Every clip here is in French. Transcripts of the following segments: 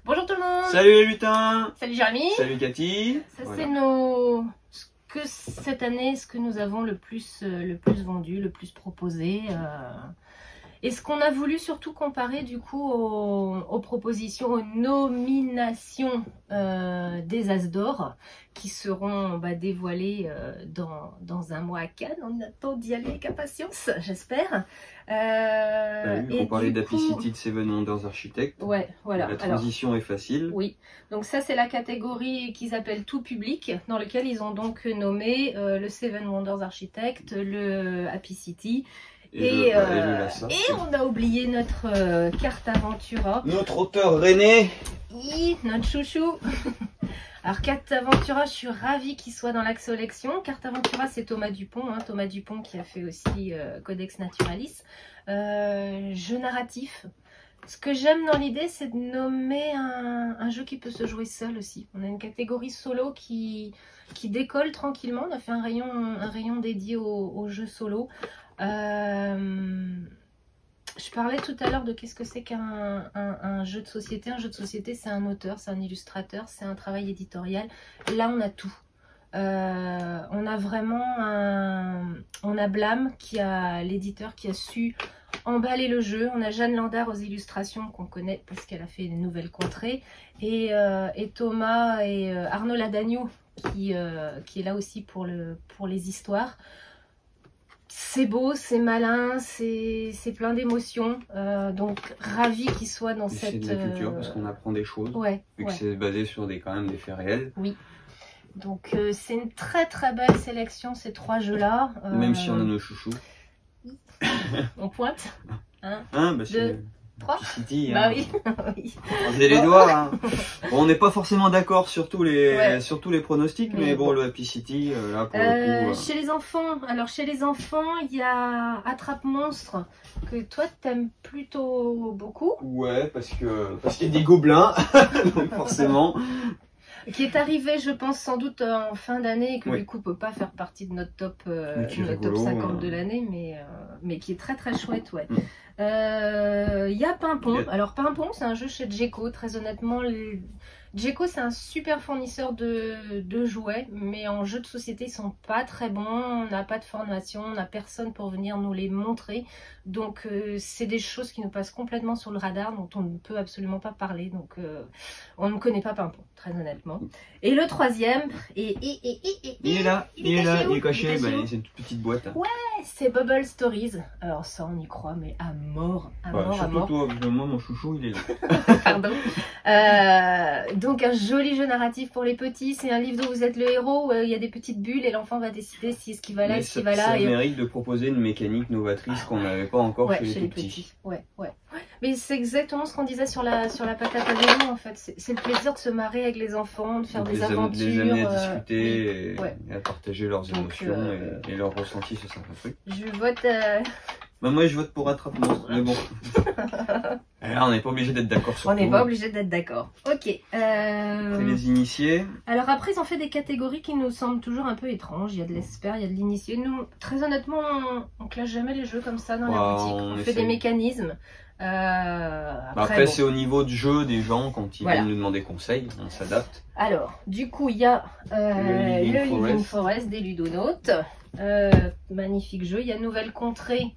Bonjour tout le monde. Salut les lutins. Salut Jérémy. Salut Cathy. Ça Voilà. c'est cette année, ce que nous avons le plus vendu, le plus proposé. Et ce qu'on a voulu surtout comparer du coup aux propositions, aux nominations des As d'Or qui seront dévoilées dans un mois à Cannes. On attend d'y aller avec impatience, j'espère. On parlait d'Apicity de Seven Wonders Architect. Ouais, voilà. La transition est facile. Oui, donc ça c'est la catégorie qu'ils appellent tout public, dans lequel ils ont donc nommé le Seven Wonders Architect, le Apicity. Et on a oublié notre carte Aventura. Notre auteur René. Notre chouchou. Alors carte Aventura, je suis ravie qu'il soit dans la collection. Carte Aventura, c'est Thomas Dupont. Thomas Dupont qui a fait aussi Codex Naturalis. Jeu narratif. Ce que j'aime dans l'idée, c'est de nommer un jeu qui peut se jouer seul aussi. On a une catégorie solo qui décolle tranquillement. On a fait un rayon dédié au jeu solo. Je parlais tout à l'heure de qu'est-ce que c'est qu'un jeu de société. Un jeu de société, c'est un auteur, c'est un illustrateur, c'est un travail éditorial. Là, on a tout. On a vraiment on a Blâme, l'éditeur qui a su emballer le jeu. On a Jeanne Landard aux illustrations qu'on connaît parce qu'elle a fait une nouvelle contrée. Et Thomas et Arnaud Ladagnou qui est là aussi pour les histoires. C'est beau, c'est malin, c'est plein d'émotions. Donc ravi qu'il soit dans cette... C'est de la culture parce qu'on apprend des choses. Ouais, vu que c'est basé sur quand même des faits réels. Oui. Donc c'est une très très belle sélection ces trois jeux-là. Même si on a nos chouchous. On pointe. C'est 3. Apicity, oui. Oui. Croisez les doigts. Hein. Bon, on n'est pas forcément d'accord sur tous les pronostics, mais bon, le Apicity, là pour le coup. Chez les enfants, il y a Attrape Monstre que toi t'aimes plutôt beaucoup. Ouais, parce qu'il y a des gobelins, donc forcément. Qui est arrivé, je pense, sans doute en fin d'année et que du coup peut pas faire partie de notre top, top 50 de l'année, mais qui est très très chouette, ouais. Il y a Pimpon. Alors Pimpon, c'est un jeu chez Djeco, très honnêtement. Djeco, c'est un super fournisseur de jouets, mais en jeu de société, ils sont pas très bons. On n'a pas de formation, on n'a personne pour venir nous les montrer. Donc, c'est des choses qui nous passent complètement sur le radar, dont on ne peut absolument pas parler. Donc, on ne connaît pas Pimpon, très honnêtement. Et le troisième, il est là, il est caché, c'est une petite boîte. Ouais, c'est Bubble Stories. Alors ça, on y croit, mais à mort, à mort. Toi, moi, mon chouchou, il est là. Pardon. Donc un joli jeu narratif pour les petits. C'est un livre dont vous êtes le héros. Il y a des petites bulles et l'enfant va décider si ce qui va là, ce qui va là. Ça mérite de proposer une mécanique novatrice qu'on n'avait pas encore chez les petits. Ouais. Mais c'est exactement ce qu'on disait sur la patate à vélo en fait. C'est le plaisir de se marrer avec les enfants, de faire des aventures. De les amener à discuter et à partager leurs émotions et leurs ressentis sur certains trucs. Je vote... moi je vote pour Attrape Monstre, mais bon. Là, on n'est pas obligé d'être d'accord sur tout. On n'est pas obligé d'être d'accord. Ok. C'est les initiés. Alors après, ils ont fait des catégories qui nous semblent toujours un peu étranges. Il y a de l'expert, il y a de l'initié. Nous, très honnêtement, on classe jamais les jeux comme ça dans la boutique. On fait des mécanismes. Après c'est au niveau du jeu des gens, quand ils viennent nous demander conseil, on s'adapte. Alors, du coup, il y a le Living Forest des Ludonautes. Magnifique jeu. Il y a Nouvelle Contrée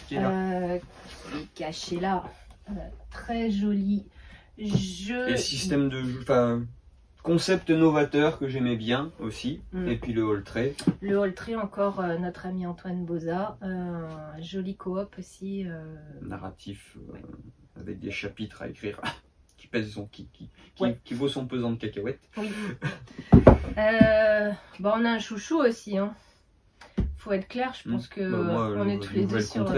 qui est caché là. Très joli jeu. Et système de jeu, concept novateur que j'aimais bien aussi. Et puis le Hall Tray. Le Hall Tray, encore notre ami Antoine Boza. Joli coop aussi. Narratif avec des chapitres à écrire qui pèse qui vaut son pesant de cacahuètes. Oui. On a un chouchou aussi. Faut être clair, je pense que on est tous les deux sur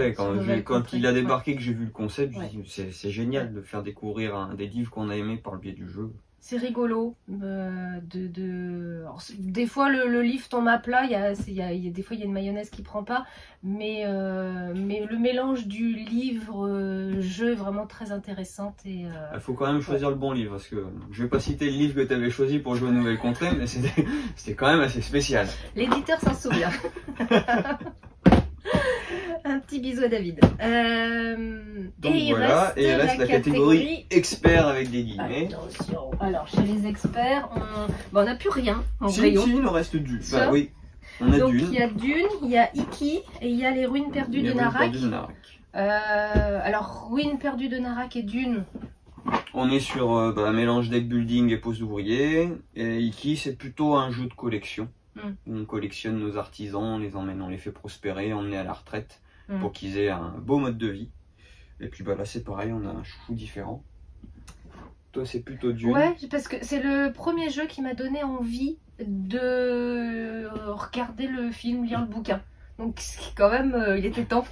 quand il a débarqué, que j'ai vu le concept, j'ai dit c'est génial de faire découvrir des livres qu'on a aimés par le biais du jeu. C'est rigolo. Alors, des fois, le livre tombe à plat. Des fois, il y a une mayonnaise qui prend pas. Mais le mélange du livre-jeu est vraiment très intéressant. Il faut quand même choisir le bon livre. Parce que je vais pas citer le livre que tu avais choisi pour jouer à Nouvelle Contrée, mais c'était quand même assez spécial. L'éditeur s'en souvient. Un petit bisou à David. Donc et voilà, et il reste la catégorie expert avec des guillemets. Attention. Alors chez les experts, on n'a plus rien en rayon. Si, il nous reste Dune. Bah oui, on a donc Dune. Il y a Dune, il y a Iki et il y a les ruines perdues de Narak. Alors ruines perdues de Narak et Dune. On est sur un mélange deck building et pose d'ouvrier. Et Iki, c'est plutôt un jeu de collection. On collectionne nos artisans, on les emmène, on les fait prospérer, on les met à la retraite pour qu'ils aient un beau mode de vie. Et puis là c'est pareil, on a un chouchou différent. Toi c'est plutôt Dune. Ouais, parce que c'est le premier jeu qui m'a donné envie de regarder le film, lire le bouquin. Donc quand même, il était temps.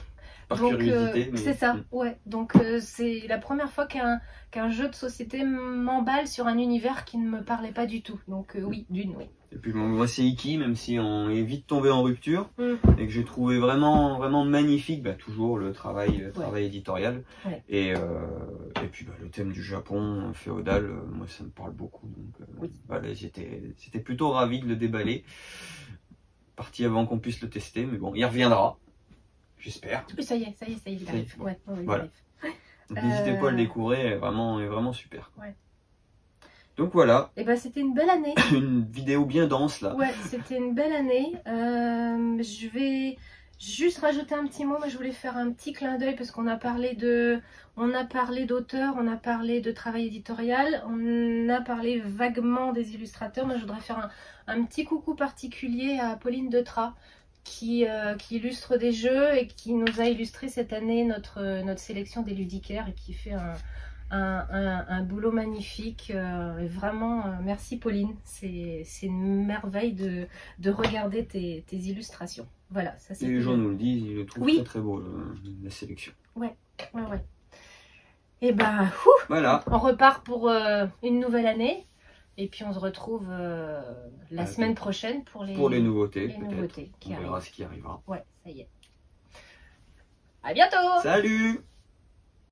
Par curiosité. C'est ça, ouais. Donc c'est la première fois qu'un jeu de société m'emballe sur un univers qui ne me parlait pas du tout. Donc oui, Dune, oui. Et puis moi c'est Iki, même si on est vite tombé en rupture, et que j'ai trouvé vraiment magnifique, toujours le travail éditorial. Ouais. Et puis le thème du Japon féodal, moi ça me parle beaucoup. Donc j'étais plutôt ravi de le déballer. Parti avant qu'on puisse le tester, mais bon, il reviendra. J'espère. Oui, ça y est, il arrive. Ouais, voilà. N'hésitez pas à le découvrir, il est vraiment super. Ouais. Donc voilà. Et c'était une belle année. Une vidéo bien dense là. Ouais, c'était une belle année. Je vais juste rajouter un petit mot, mais je voulais faire un petit clin d'œil parce qu'on a parlé d'auteurs, on a parlé de travail éditorial, on a parlé vaguement des illustrateurs. Moi, je voudrais faire un petit coucou particulier à Pauline Detrat, qui illustre des jeux et qui nous a illustré cette année notre sélection des ludicaires et qui fait un boulot magnifique. Vraiment, merci Pauline. C'est une merveille de regarder tes illustrations. Voilà, ça c'est. Et les gens nous le disent, ils le trouvent très beau, la sélection. Ouais. Et voilà. On repart pour une nouvelle année. Et puis on se retrouve la semaine prochaine pour les nouveautés. Qui on verra ce qui arrivera. Ouais, ça y est. À bientôt. Salut.